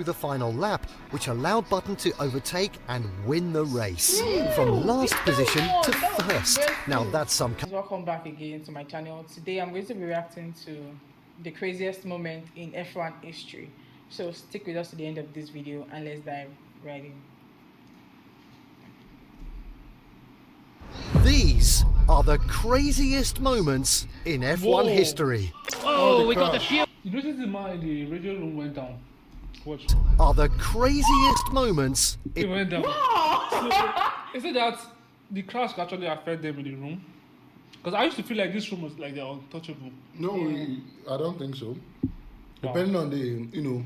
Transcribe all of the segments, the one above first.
the final lap, which allowed Button to overtake and win the race. From last position to first. Now that's some... Welcome back again to my channel. Today I'm going to be reacting to the craziest moment in F1 history. So stick with us to the end of this video and let's dive right in. These are the craziest moments in F1 history. Oh, we got the fuel. You notice the man in the radio room went down. Watch. Are the craziest moments It in... went down. So, is it that the crash could actually affect them in the room? Because I used to feel like this room was like they're untouchable. No, I don't think so. Depending on the,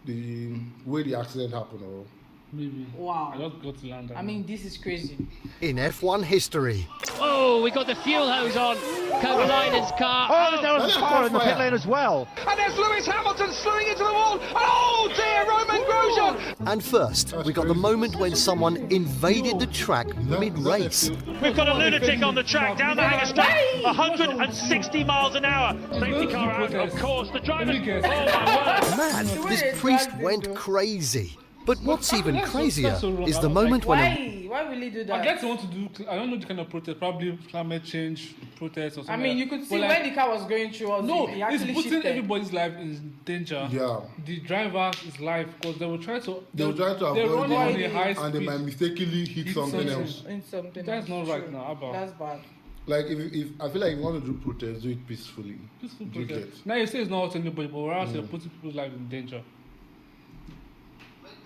the way the accident happened, or Maybe. Wow. I just got to land. I mean, this is crazy. in F1 history. Oh, we got the fuel hose on. Kovalainen's car. Oh, there was fire in the pit lane as well. And there's Lewis Hamilton slewing into the wall. Oh dear, Roman Grosjean. And first, we got the moment when someone invaded the track mid-race. We've got a lunatic on the track down the hangar straight, 160 miles an hour. Safety car out, of course. The driver. Oh my word. Man, this priest went crazy. But what's even crazier is the moment when... Why will he do that? I guess they want to do, I don't know the kind of protest, probably climate change protest or something. I mean, you could see when the car was going through. No, he it's actually putting shifted. everybody's life in danger. Yeah. The driver's life, because they will try to. they'll try to they're avoid running on a it, high and they speed. might mistakenly hit something else. In something That's else. not right True. now, Abba. That's bad. Like if I feel like if you want to do protest, do it peacefully. Peaceful Do you protest. get? Now you say it's not hurting anybody, but we're actually putting people's life in danger.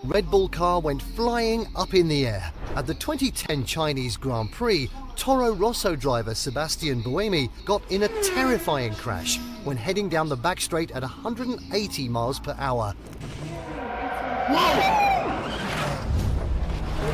Red Bull car went flying up in the air. At the 2010 Chinese Grand Prix, Toro Rosso driver Sebastian Buemi got in a terrifying crash when heading down the back straight at 180 miles per hour.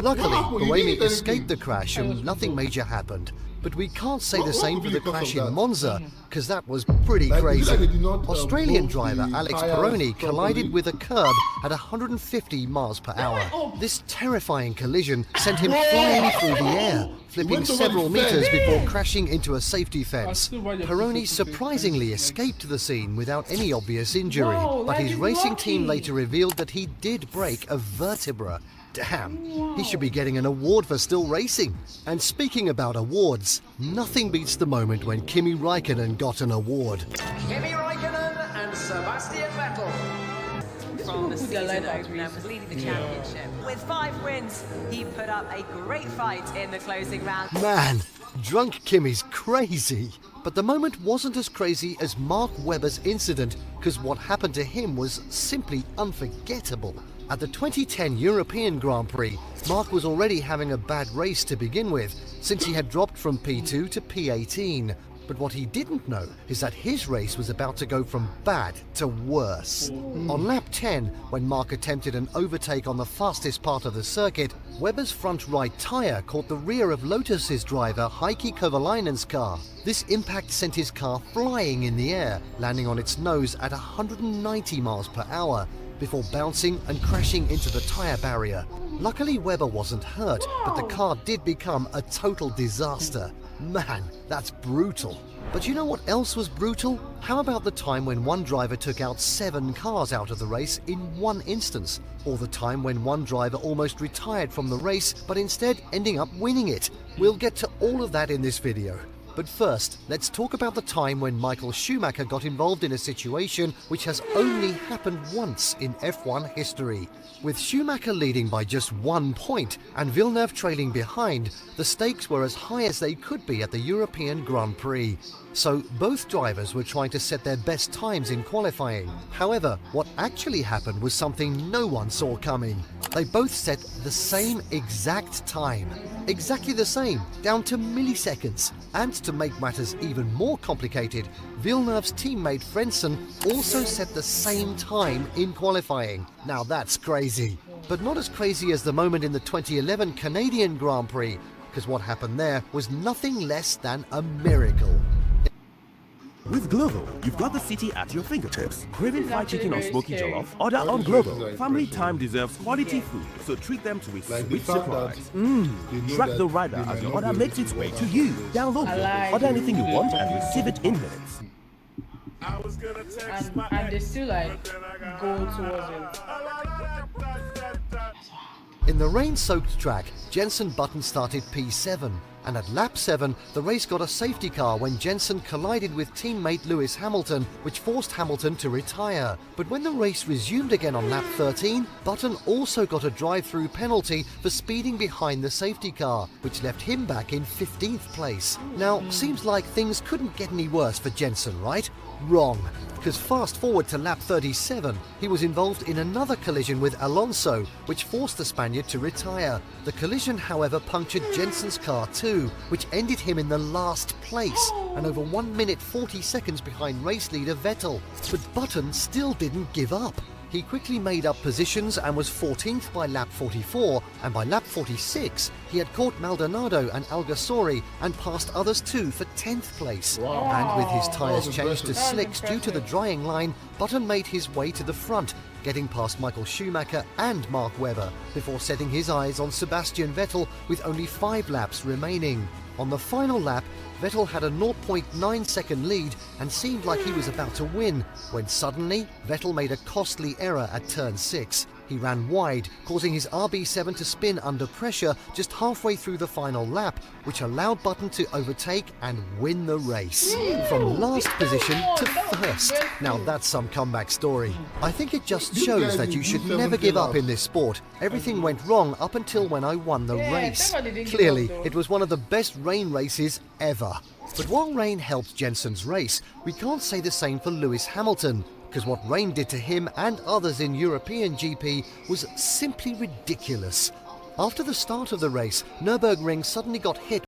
Luckily, Buemi escaped the crash and nothing major happened. But we can't say the same for the crash in Monza, because that was pretty crazy. Australian driver Alex Peroni collided with a curb at 150 miles per hour. This terrifying collision sent him flying through the air, flipping several meters before crashing into a safety fence. Peroni surprisingly escaped the scene without any obvious injury, but his racing team later revealed that he did break a vertebra. Damn, he should be getting an award for still racing. And speaking about awards, nothing beats the moment when Kimi Raikkonen got an award. Kimi Raikkonen and Sebastian Vettel. From the season opener, was leading the championship. With 5 wins, he put up a great fight in the closing round. Man, drunk Kimi's crazy. But the moment wasn't as crazy as Mark Webber's incident, because what happened to him was simply unforgettable. At the 2010 European Grand Prix, Mark was already having a bad race to begin with, since he had dropped from P2 to P18. But what he didn't know is that his race was about to go from bad to worse. On lap 10, when Mark attempted an overtake on the fastest part of the circuit, Webber's front right tyre caught the rear of Lotus's driver Heikki Kovalainen's car. This impact sent his car flying in the air, landing on its nose at 190 miles per hour, before bouncing and crashing into the tyre barrier. Luckily, Webber wasn't hurt, but the car did become a total disaster. Man, that's brutal. But you know what else was brutal? How about the time when one driver took out 7 cars out of the race in one instance? Or the time when one driver almost retired from the race, but instead ending up winning it? We'll get to all of that in this video. But first, let's talk about the time when Michael Schumacher got involved in a situation which has only happened once in F1 history. With Schumacher leading by just 1 point and Villeneuve trailing behind, the stakes were as high as they could be at the European Grand Prix. So both drivers were trying to set their best times in qualifying. However, what actually happened was something no one saw coming. They both set the same exact time. Exactly the same, down to milliseconds. And to make matters even more complicated, Villeneuve's teammate Frentzen also set the same time in qualifying. Now that's crazy. But not as crazy as the moment in the 2011 Canadian Grand Prix, because what happened there was nothing less than a miracle. With Glovo, you've got the city at your fingertips. Craving fried chicken or smoky jollof? Order on Glovo. Family time deserves quality food, so treat them to a sweet surprise. Track the rider as your order makes its way to you. Download Glovo, order anything you want and receive it in minutes. and they still like go towards it. In the rain-soaked track, Jenson Button started P7, and at lap 7, the race got a safety car when Jenson collided with teammate Lewis Hamilton, which forced Hamilton to retire. But when the race resumed again on lap 13, Button also got a drive-through penalty for speeding behind the safety car, which left him back in 15th place. Now, seems like things couldn't get any worse for Jenson, right? Wrong, because fast forward to lap 37, he was involved in another collision with Alonso, which forced the Spaniard to retire. The collision, however, punctured Jenson's car too, which ended him in the last place, and over 1 minute 40 seconds behind race leader Vettel. But Button still didn't give up. He quickly made up positions and was 14th by lap 44, and by lap 46 he had caught Maldonado and Alguersuari and passed others too for 10th place. Wow. And with his tyres That's changed to impressive. slicks due to the drying line, Button made his way to the front, getting past Michael Schumacher and Mark Webber, before setting his eyes on Sebastian Vettel with only 5 laps remaining. On the final lap, Vettel had a 0.9 second lead and seemed like he was about to win, when suddenly Vettel made a costly error at turn 6. He ran wide, causing his RB7 to spin under pressure just halfway through the final lap, which allowed Button to overtake and win the race. From last position to first. Now that's some comeback story. I think it just shows that you should never give up in this sport. Everything went wrong up until when I won the race. Clearly, it was one of the best rain races ever. But while rain helped Jenson's race, we can't say the same for Lewis Hamilton, because what rain did to him and others in European GP was simply ridiculous. After the start of the race, Nürburgring suddenly got hit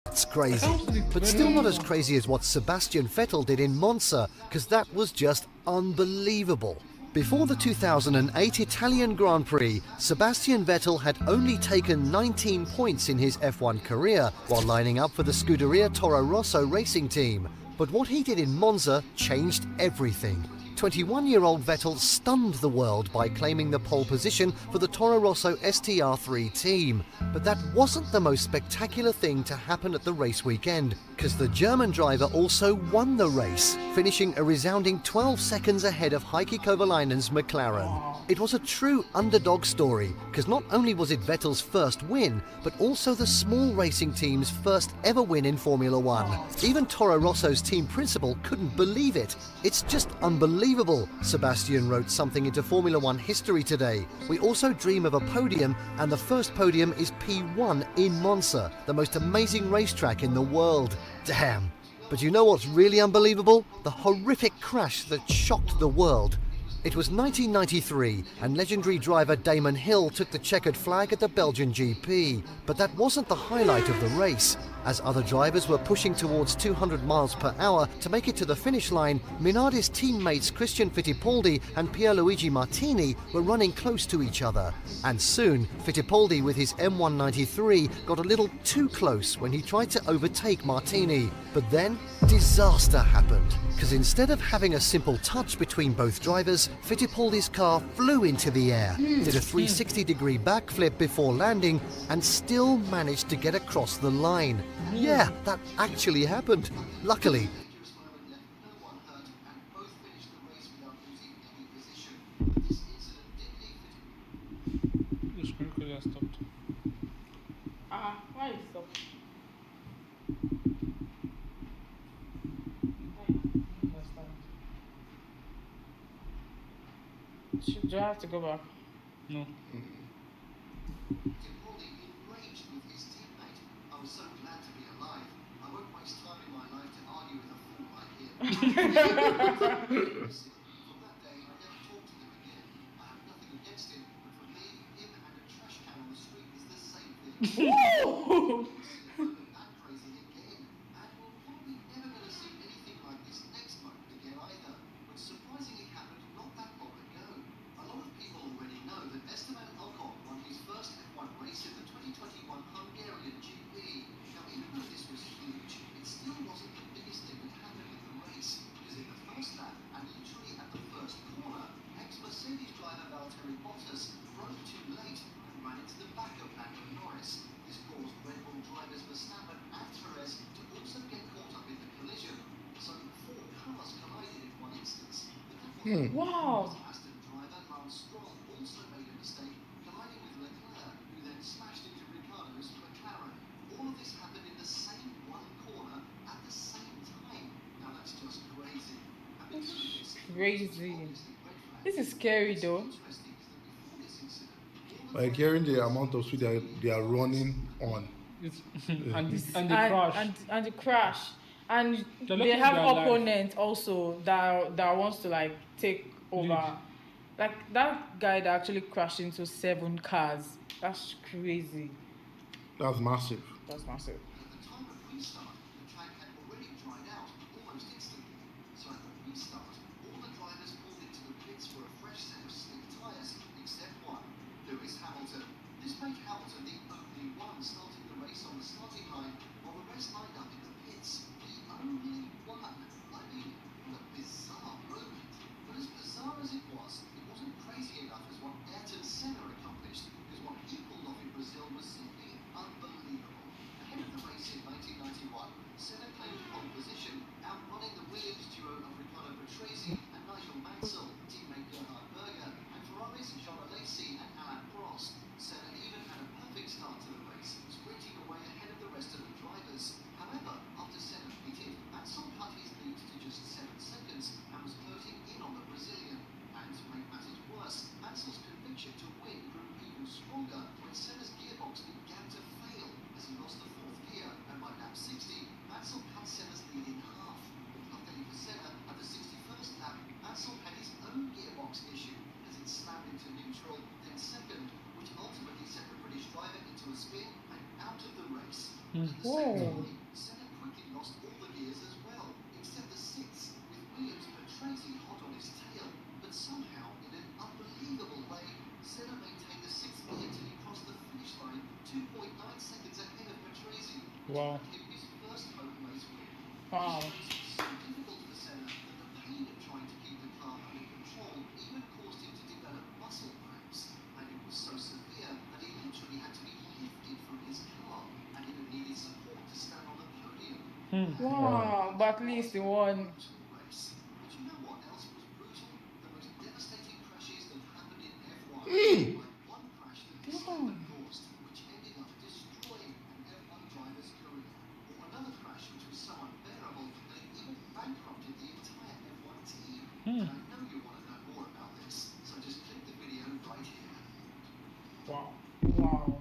It's crazy, but still not as crazy as what Sebastian Vettel did in Monza, because that was just unbelievable. Before the 2008 Italian Grand Prix, Sebastian Vettel had only taken 19 points in his F1 career while lining up for the Scuderia Toro Rosso racing team. But what he did in Monza changed everything. 21-year-old Vettel stunned the world by claiming the pole position for the Toro Rosso STR3 team. But that wasn't the most spectacular thing to happen at the race weekend, because the German driver also won the race, finishing a resounding 12 seconds ahead of Heikki Kovalainen's McLaren. It was a true underdog story, because not only was it Vettel's first win, but also the small racing team's first ever win in Formula One. Even Toro Rosso's team principal couldn't believe it. It's just unbelievable. Sebastian wrote something into Formula One history today. We also dream of a podium, and the first podium is P1 in Monza, the most amazing racetrack in the world. Damn. But you know what's really unbelievable? The horrific crash that shocked the world. It was 1993, and legendary driver Damon Hill took the checkered flag at the Belgian GP. But that wasn't the highlight of the race. As other drivers were pushing towards 200 miles per hour to make it to the finish line, Minardi's teammates Christian Fittipaldi and Pierluigi Martini were running close to each other. And soon, Fittipaldi with his M193 got a little too close when he tried to overtake Martini. But then, disaster happened, because instead of having a simple touch between both drivers, Fittipaldi's car flew into the air, did a 360-degree backflip before landing, and still managed to get across the line. Yeah, that actually happened. Luckily, The screen could have stopped. Why is it stopped? Do I have to go back? No. Wow. Crazy. This is scary though. Like hearing the amount of speed they are running on. And the crash. And the crash. And they have opponents also that wants to like take over. Like that guy that actually crashed into 7 cars. That's crazy. That's massive. That's massive. Whoa. Wow. Wow. Wow, but at least the one. Wow. Wow.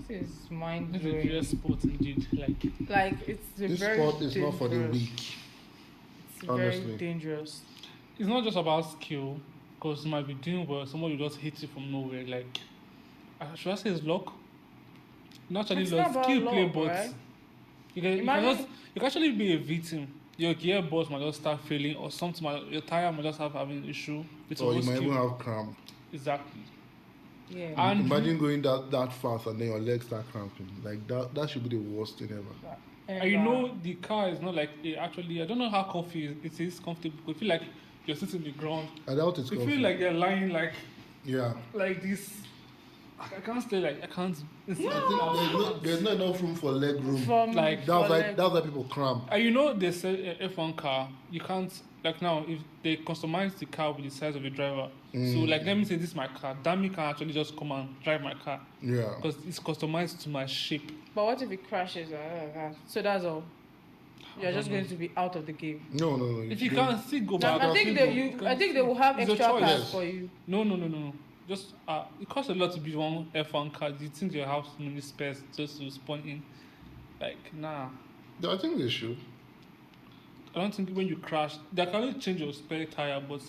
This is mind This blowing. is a sport indeed. Like it's a This very sport is dangerous. not for the weak. It's Honestly. very dangerous. It's not just about skill, because you might be doing well, somebody will just hit you from nowhere. Like, should I say it's luck? Not actually It's luck, not about skill play, luck, but right? you can Imagine- actually be a victim. Your gearbox might just start failing, or something. Your tire might just having an issue. It's Or you all might skill. even have cramp. Exactly. Yeah. And Imagine going that fast and then your legs start cramping. Like that should be the worst thing ever. And you know the car is not like actually. I don't know how comfy it is comfortable. You feel like you're sitting on the ground. I doubt it's You comfy. feel like you're lying like this. I can't stay like I can't. I think there's not enough room for leg room. That's why people cramp. And you know they say F1 car you can't like now if they customize the car with the size of the driver. So like let me say this is my car. Dammy can actually just come and drive my car. Yeah. Because it's customized to my shape. But what if it crashes? So that's all. You're just going to be out of the game. No. If you can't still go back. I think they will have It's a extra choice. cars for you. No. Just it costs a lot to be one F1 car. Do you think you have so many spares just to spawn in? Like nah. I think they should. I don't think when you crash, they can only change your spare tire, but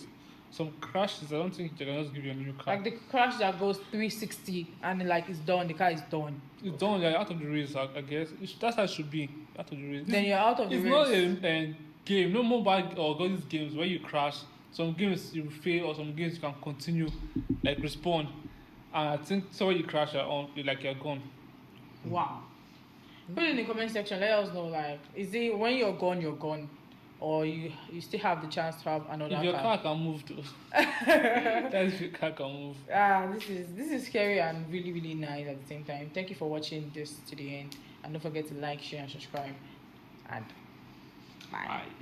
some crashes, I don't think they can just give you a new car. Like the crash that goes 360 and like it's done, the car is done. It's done, you're out of the race, I guess. That's how it should be. Out of the race. Then you're out of the race. It's not a game, no mobile or all these games where you crash. Some games you fail, or some games you can continue, like respawn. And I think so when you crash, you're gone. Wow. Put it in the comment section. Let us know. Like, is it when you're gone, or you still have the chance to have another car? If your car can move, though. That's if your car can move. This is scary and really really nice at the same time. Thank you for watching this to the end, and don't forget to like, share, and subscribe. And bye.